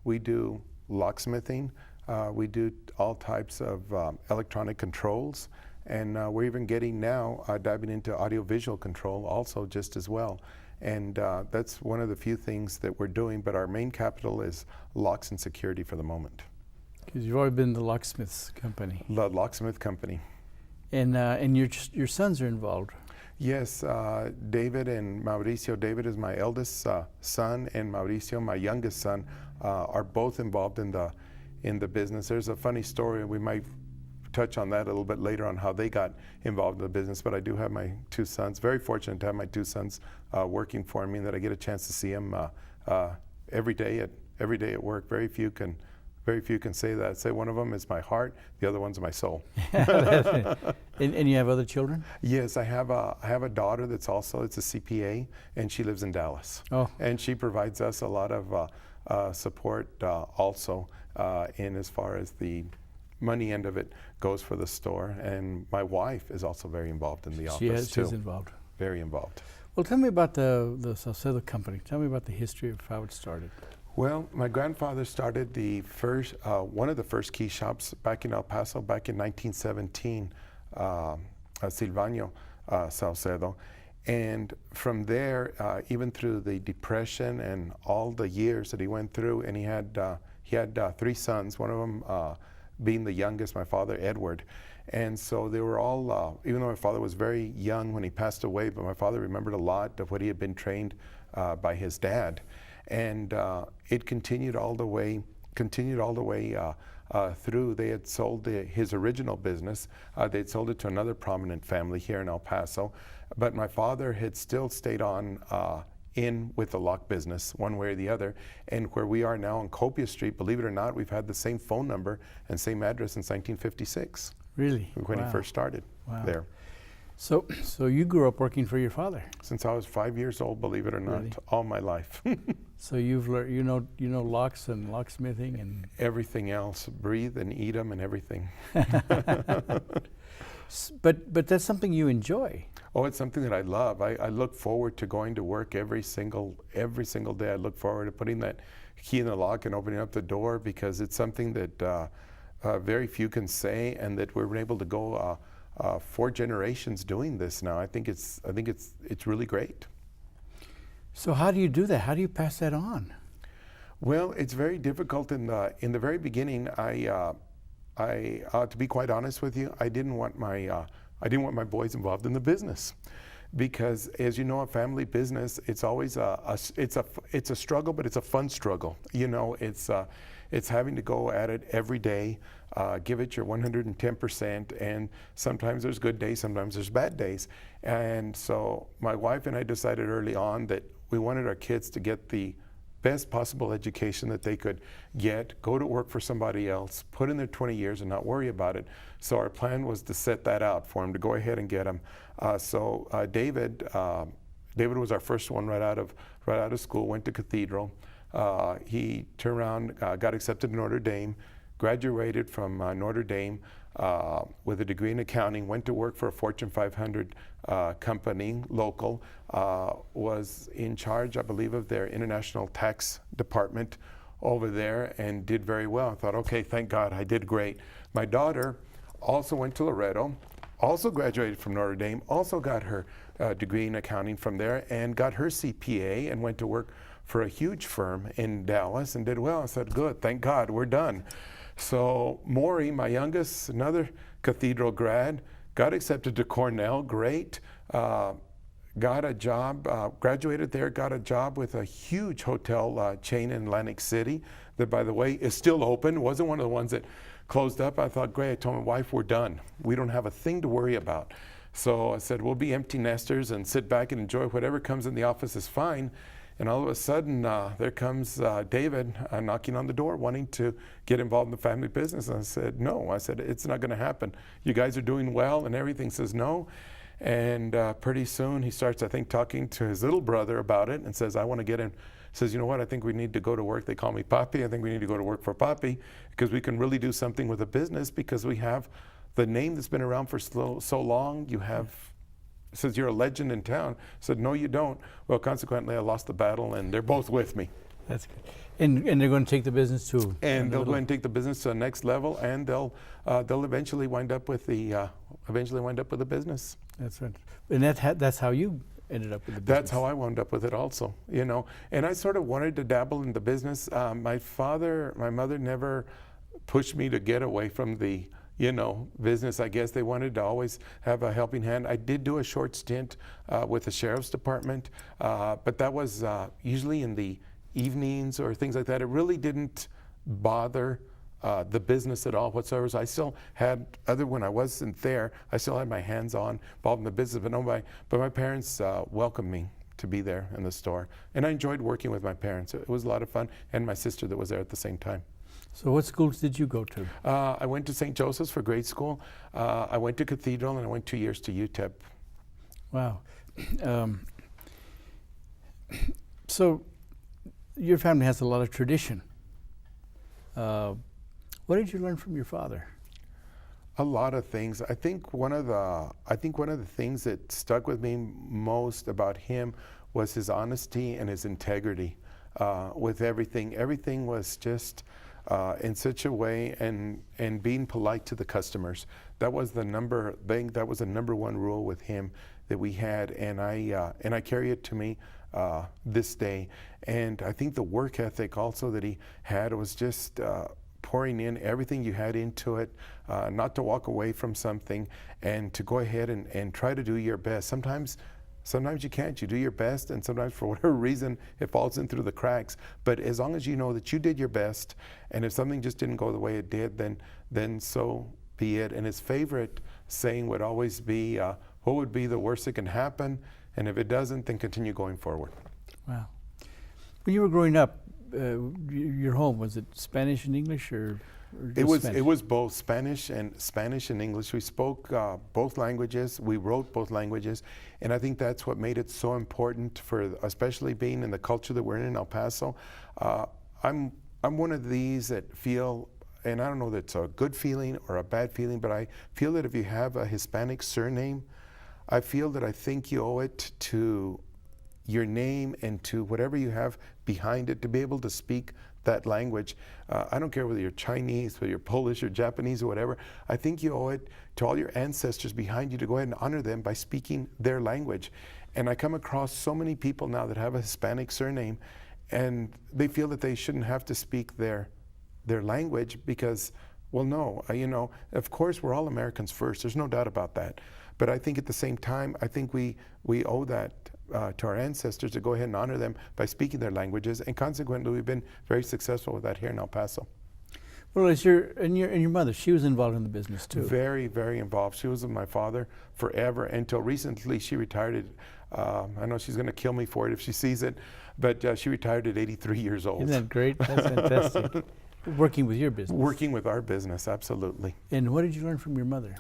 We do locksmithing, we do all types of electronic controls, and we're even getting now diving into audiovisual control also just as well. And that's one of the few things that we're doing, but our main capital is locks and security for the moment.
Because you've always been the Locksmith Company.
The Locksmith Company.
And your sons are involved.
Yes, David and Mauricio. David is my eldest son, and Mauricio, my youngest son, are both involved in the business. There's a funny story, and we might touch on that a little bit later on how they got involved in the business, but I do have my two sons. Very fortunate to have my two sons working for me, and that I get a chance to see them every day at work. Very few can say that. I'd say one of them is my heart, the other one's my soul.
And you have other children?
Yes, I have a daughter that's also, it's a CPA, and she lives in Dallas.
Oh.
And she provides us a lot of support also in as far as the money end of it goes for the store. And my wife is also very involved in the office too.
She's involved.
Very involved.
Well, tell me about the Saucedo Company. Tell me about the history of how it started.
Well, my grandfather started the first, one of the first key shops back in El Paso back in 1917, Silvano Saucedo. And from there, even through the Depression and all the years that he went through, and he had 3 sons, one of them being the youngest, my father, Edward. And so they were all, even though my father was very young when he passed away, but my father remembered a lot of what he had been trained by his dad. And it continued all the way through. They had sold his original business. They'd sold it to another prominent family here in El Paso. But my father had still stayed on in with the lock business one way or the other. And where we are now on Copia Street, believe it or not, we've had the same phone number and same address since 1956.
Really?
When he first started there.
So you grew up working for your father?
Since I was 5 years old, believe it or not,
Really?
all my life.
So you've learned, you know locks and locksmithing and
everything else, breathe and eat them and everything.
But that's something you enjoy.
Oh, it's something that I love. I look forward to going to work every single day. I look forward to putting that key in the lock and opening up the door, because it's something that very few can say, and that we're able to go 4 generations doing this now. I think it's really great.
So how do you do that? How do you pass that on?
Well, it's very difficult. In the very beginning, I to be quite honest with you, I didn't want my boys involved in the business, because, as you know, a family business, it's always it's a struggle, but it's a fun struggle. You know, it's having to go at it every day, give it your 110%, and sometimes there's good days, sometimes there's bad days. And so my wife and I decided early on that we wanted our kids to get the best possible education that they could get, go to work for somebody else, put in their 20 years and not worry about it. So our plan was to set that out for them, to go ahead and get them. David was our first one right out of school, went to Cathedral. He turned around, got accepted to Notre Dame, graduated from Notre Dame with a degree in accounting, went to work for a Fortune 500 company, local, was in charge, I believe, of their international tax department over there, and did very well. I thought, okay, thank God, I did great. My daughter also went to Loretto, also graduated from Notre Dame, also got her degree in accounting from there, and got her CPA, and went to work for a huge firm in Dallas and did well. I said, good, thank God, we're done. So Maury, my youngest, another Cathedral grad, got accepted to Cornell, great. Got a job, graduated there, got a job with a huge hotel chain in Atlantic City that, by the way, is still open. It wasn't one of the ones that closed up. I thought, great. I told my wife, we're done. We don't have a thing to worry about. So I said, we'll be empty nesters and sit back and enjoy whatever comes in the office is fine. And all of a sudden, there comes David knocking on the door, wanting to get involved in the family business. And I said, no. I said, it's not going to happen. You guys are doing well, and everything. Says no. And pretty soon he starts, I think, talking to his little brother about it, and says, I want to get in. Says, you know what, I think we need to go to work. They call me Papi. I think we need to go to work for Papi, because we can really do something with a business, because we have the name that's been around for so long. You have, says, you're a legend in town. I said, no, you don't. Well, consequently, I lost the battle, and they're both with me.
That's good. And they're going to take the business to
and they'll go and take the business to the next level, and they'll eventually wind up with the business.
That's right. And that's how you ended up with the business.
That's how I wound up with it also, you know. And I sort of wanted to dabble in the business. My mother never pushed me to get away from the, you know, business. I guess they wanted to always have a helping hand. I did do a short stint with the sheriff's department, but that was usually in the evenings or things like that. It really didn't bother the business at all whatsoever. So I still had, other when I wasn't there, I still had my hands on, involved in the business, but my parents welcomed me to be there in the store. And I enjoyed working with my parents. It was a lot of fun, and my sister that was there at the same time.
So what schools did you go to?
I went to St. Joseph's for grade school. I went to Cathedral, and I went 2 years to UTEP.
Wow. So your family has a lot of tradition. What did you learn from your father?
A lot of things. I think one of the things that stuck with me most about him was his honesty and his integrity with everything. Everything was just in such a way, and being polite to the customers. That was the number one rule with him that we had, and I carry it to me this day. And I think the work ethic also that he had was just pouring in everything you had into it, not to walk away from something, and to go ahead and try to do your best. Sometimes you can't. You do your best, and sometimes for whatever reason it falls in through the cracks. But as long as you know that you did your best, and if something just didn't go the way it did, then so be it. And his favorite saying would always be, what would be the worst that can happen? And if it doesn't, then continue going forward.
Wow. When you were growing up, your home, was it Spanish and English, or
It was
Spanish?
it was both Spanish and English. We spoke both languages. We wrote both languages, and I think that's what made it so important for, especially being in the culture that we're in El Paso. I'm one of these that feel, and I don't know that it's a good feeling or a bad feeling, but I feel that if you have a Hispanic surname, I feel that I think you owe it to your name and to whatever you have behind it to be able to speak that language. I don't care whether you're Chinese, whether you're Polish or Japanese or whatever. I think you owe it to all your ancestors behind you to go ahead and honor them by speaking their language. And I come across so many people now that have a Hispanic surname, and they feel that they shouldn't have to speak their language because, well, no, of course we're all Americans first. There's no doubt about that. But I think at the same time, I think we owe that to our ancestors to go ahead and honor them by speaking their languages, and consequently, we've been very successful with that here in El Paso.
Well, as your mother, she was involved in the business too.
Very, very involved. She was with my father forever until recently. She retired. I know she's going to kill me for it if she sees it, but she retired at 83 years old.
Isn't that great? That's fantastic. Working with your business.
Working with our business, absolutely.
And what did you learn from your mother?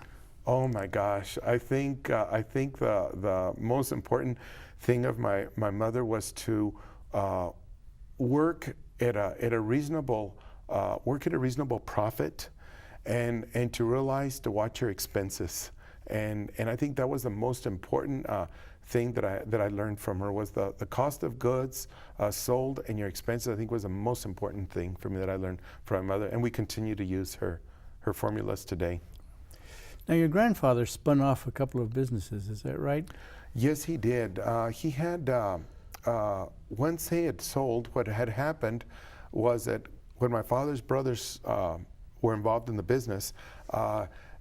Oh my gosh, I think the most important thing of my mother was to work at a reasonable profit, and to realize to watch your expenses, and I think that was the most important thing that I learned from her, was the cost of goods sold and your expenses. I think was the most important thing for me that I learned from my mother, and we continue to use her formulas today.
Now, your grandfather spun off a couple of businesses, is that right?
Yes, he did. He had, once he had sold, what had happened was that when my father's brothers were involved in the business,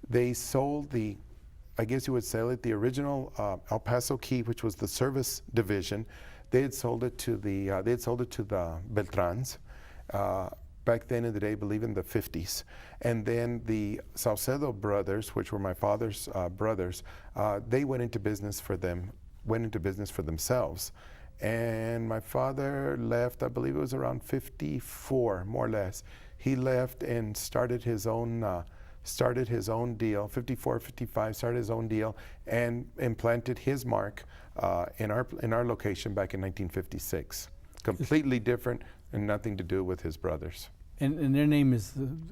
they sold I guess you would say it, the original El Paso Key, which was the service division. They had sold it to the Beltrans. Back then in the day, I believe in the 50s. And then the Saucedo brothers, which were my father's brothers, they went into business for themselves. And my father left, I believe it was around 54, more or less. He left and started his own deal, 54, 55, started his own deal, and implanted his mark in our location back in 1956. Completely different and nothing to do with his brothers.
And their name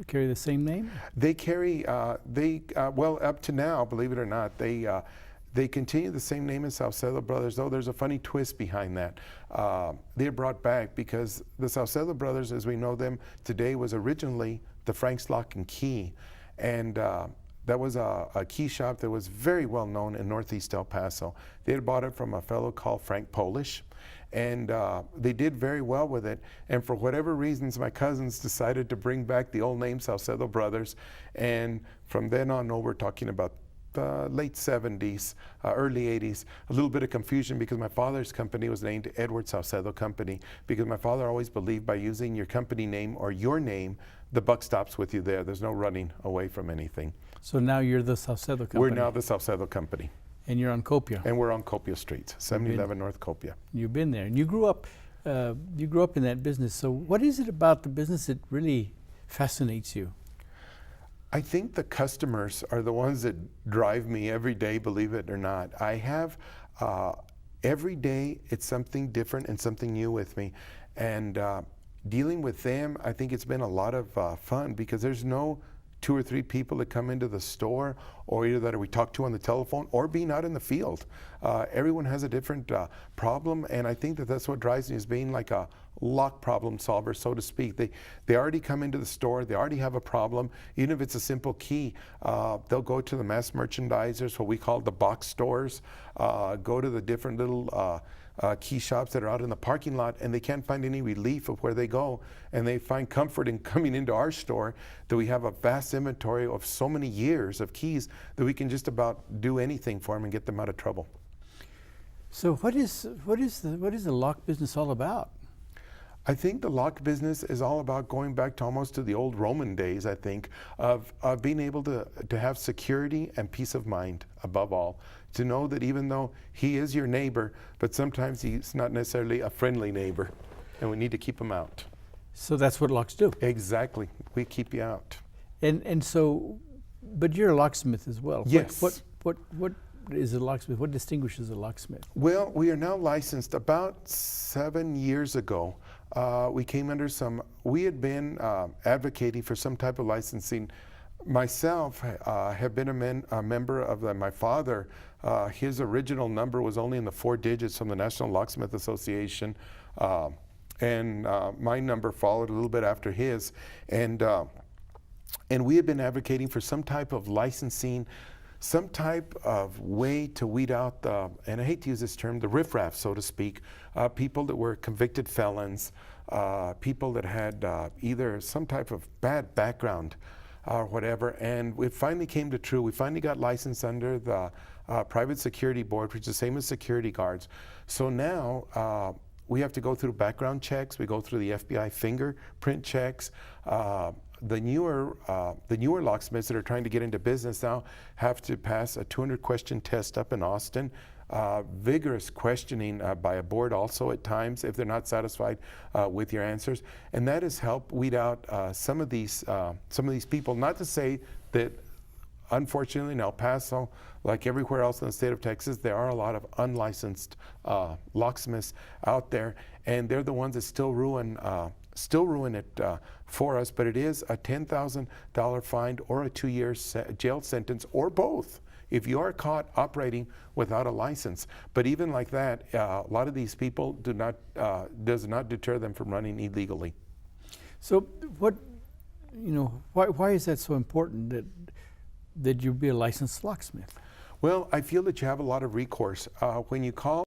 carry the same name?
They carry, well, up to now, believe it or not, they continue the same name as Saucedo Brothers, though there's a funny twist behind that. They're brought back because the Saucedo Brothers, as we know them today, was originally the Frank's Lock and Key. And that was a key shop that was very well known in Northeast El Paso. They had bought it from a fellow called Frank Polish, and they did very well with it. And for whatever reasons, my cousins decided to bring back the old name Saucedo Brothers. And from then on over, talking about the late 70s, early 80s, a little bit of confusion because my father's company was named Edward Saucedo Company, because my father always believed by using your company name or your name, the buck stops with you there. There's no running away from anything.
So now you're the Saucedo Company.
We're now the Saucedo Company.
And you're on Copia.
And we're on Copia Street, 7011 North Copia.
You've been there, and you grew up in that business. So what is it about the business that really fascinates you?
I think the customers are the ones that drive me every day, believe it or not. I have, every day it's something different and something new with me. And dealing with them, I think it's been a lot of fun, because there's no 2 or 3 people that come into the store, or either that we talk to on the telephone or being out in the field. Everyone has a different problem, and I think that that's what drives me, is being like a lock problem solver, so to speak. They already come into the store, they already have a problem. Even if it's a simple key, they'll go to the mass merchandisers, what we call the box stores, go to the different little key shops that are out in the parking lot, and they can't find any relief of where they go, and they find comfort in coming into our store that we have a vast inventory of so many years of keys that we can just about do anything for them and get them out of trouble.
So what is the lock business all about?
I think the lock business is all about going back to almost to the old Roman days, I think, of being able to have security and peace of mind above all. To know that even though he is your neighbor, but sometimes he's not necessarily a friendly neighbor, and we need to keep him out.
So that's what locks do.
Exactly. We keep you out.
And so, but you're a locksmith as well.
Yes.
What is a locksmith? What distinguishes a locksmith?
Well, we are now licensed. About 7 years ago, we came under we had been advocating for some type of licensing. Myself have been a member of my father. His original number was only in the 4 digits from the National Locksmith Association. And my number followed a little bit after his. And we had been advocating for some type of licensing, some type of way to weed out and I hate to use this term, the riffraff, so to speak, people that were convicted felons, people that had either some type of bad background or whatever. And it finally came to true. We finally got licensed under the Private Security Board, which is the same as security guards. So now we have to go through background checks. We go through the FBI fingerprint checks. The newer locksmiths that are trying to get into business now have to pass a 200-question test up in Austin. Vigorous questioning by a board also at times if they're not satisfied with your answers, and that has helped weed out some of these people. Not to say that, unfortunately, in El Paso, like everywhere else in the state of Texas, there are a lot of unlicensed locksmiths out there, and they're the ones that still ruin it for us. But it is a $10,000 fine or a 2-year jail sentence, or both, if you are caught operating without a license. But even like that, a lot of these people does not deter them from running illegally.
So why is that so important that you be a licensed locksmith?
Well, I feel that you have a lot of recourse. When you call